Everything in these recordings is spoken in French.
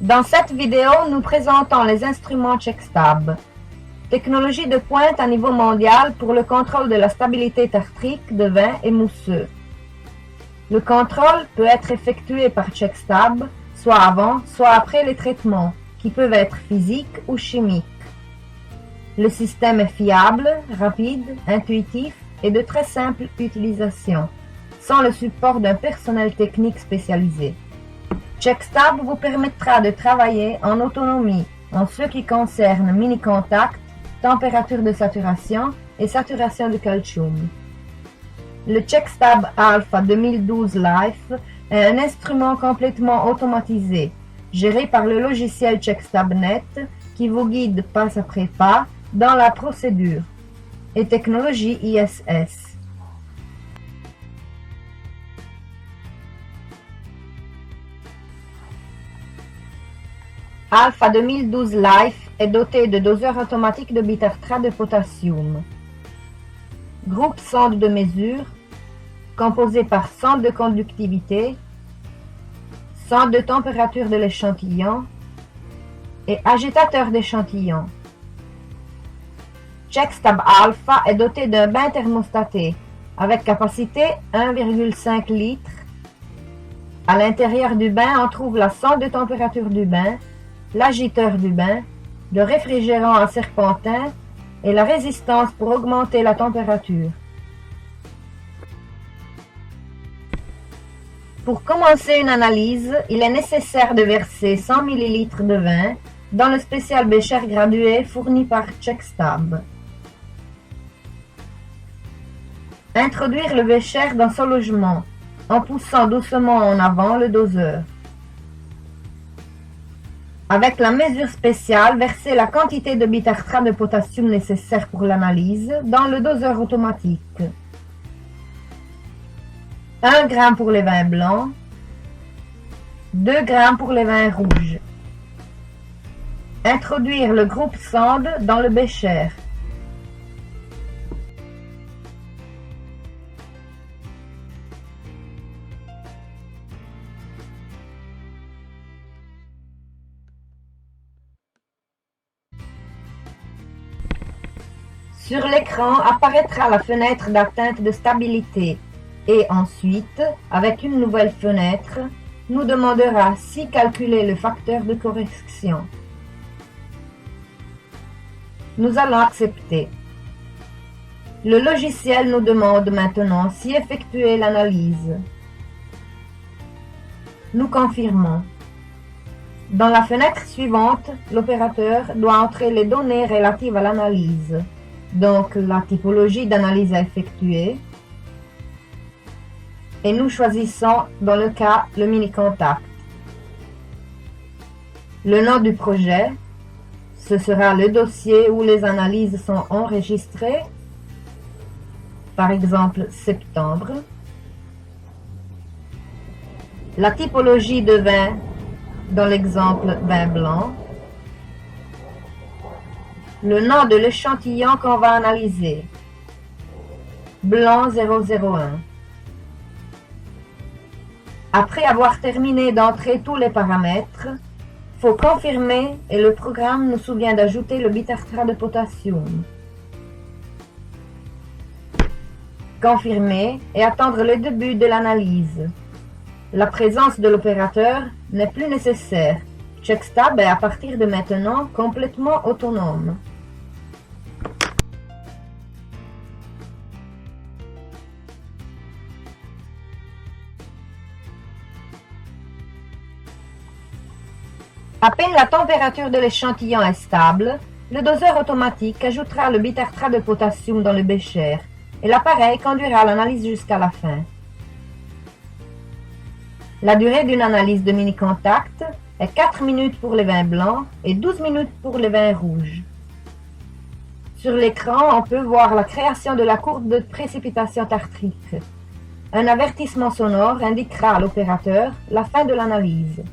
Dans cette vidéo, nous présentons les instruments CheckStab, technologie de pointe à niveau mondial pour le contrôle de la stabilité tartrique de vin et mousseux. Le contrôle peut être effectué par CheckStab, soit avant, soit après les traitements, qui peuvent être physiques ou chimiques. Le système est fiable, rapide, intuitif et de très simple utilisation, sans le support d'un personnel technique spécialisé. CheckStab vous permettra de travailler en autonomie en ce qui concerne mini-contact, température de saturation et saturation de calcium. Le CheckStab Alpha 2012 Life est un instrument complètement automatisé, géré par le logiciel CheckStabNet qui vous guide pas après pas dans la procédure et technologie ISS. Alpha 2012 Life est doté de doseurs automatiques de bitartrate de potassium. Groupe sonde de mesure, composé par sonde de conductivité, sonde de température de l'échantillon et agitateur d'échantillon. CheckStab Alpha est doté d'un bain thermostaté avec capacité 1,5 litres. À l'intérieur du bain, on trouve la sonde de température du bain, l'agiteur du bain, le réfrigérant en serpentin et la résistance pour augmenter la température. Pour commencer une analyse, il est nécessaire de verser 100 ml de vin dans le spécial bécher gradué fourni par CheckStab. Introduire le bécher dans son logement en poussant doucement en avant le doseur. Avec la mesure spéciale, verser la quantité de bitartrate de potassium nécessaire pour l'analyse dans le doseur automatique. 1 g pour les vins blancs, 2 g pour les vins rouges. Introduire le groupe sonde dans le bécher. Sur l'écran apparaîtra la fenêtre d'atteinte de stabilité et ensuite, avec une nouvelle fenêtre, nous demandera si calculer le facteur de correction. Nous allons accepter. Le logiciel nous demande maintenant si effectuer l'analyse. Nous confirmons. Dans la fenêtre suivante, l'opérateur doit entrer les données relatives à l'analyse. Donc la typologie d'analyse à effectuer, et nous choisissons dans le cas le mini-contact. Le nom du projet, ce sera le dossier où les analyses sont enregistrées, par exemple septembre. La typologie de vin, dans l'exemple vin blanc. Le nom de l'échantillon qu'on va analyser. Blanc 001. Après avoir terminé d'entrer tous les paramètres, faut confirmer et le programme nous souvient d'ajouter le bitartrate de potassium. Confirmer et attendre le début de l'analyse. La présence de l'opérateur n'est plus nécessaire. CheckStab est à partir de maintenant complètement autonome. À peine la température de l'échantillon est stable, le doseur automatique ajoutera le bitartrate de potassium dans le bécher et l'appareil conduira l'analyse jusqu'à la fin. La durée d'une analyse de mini-contact est 4 minutes pour les vins blancs et 12 minutes pour les vins rouges. Sur l'écran, on peut voir la création de la courbe de précipitation tartrique. Un avertissement sonore indiquera à l'opérateur la fin de l'analyse.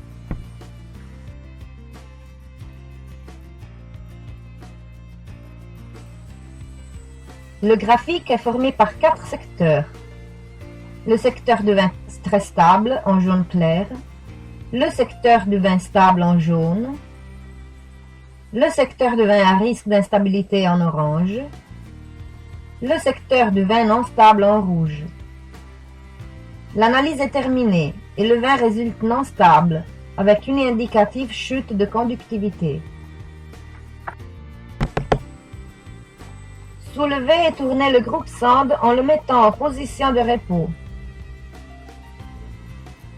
Le graphique est formé par 4 secteurs. Le secteur de vin très stable en jaune clair, le secteur du vin stable en jaune, le secteur du vin à risque d'instabilité en orange, le secteur du vin non stable en rouge. L'analyse est terminée et le vin résulte non stable, avec une indicative chute de conductivité. Soulevez et tournez le groupe sonde en le mettant en position de repos.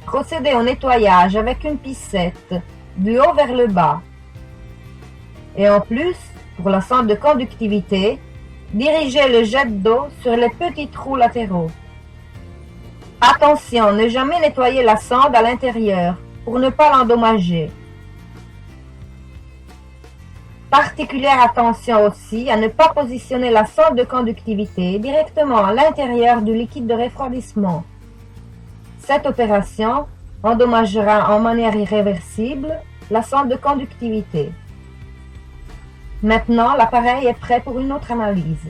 Procédez au nettoyage avec une pincette, du haut vers le bas. Et en plus, pour la sonde de conductivité, dirigez le jet d'eau sur les petits trous latéraux. Attention, ne jamais nettoyer la sonde à l'intérieur pour ne pas l'endommager. Particulière attention aussi à ne pas positionner la sonde de conductivité directement à l'intérieur du liquide de refroidissement. Cette opération endommagera en manière irréversible la sonde de conductivité. Maintenant, l'appareil est prêt pour une autre analyse.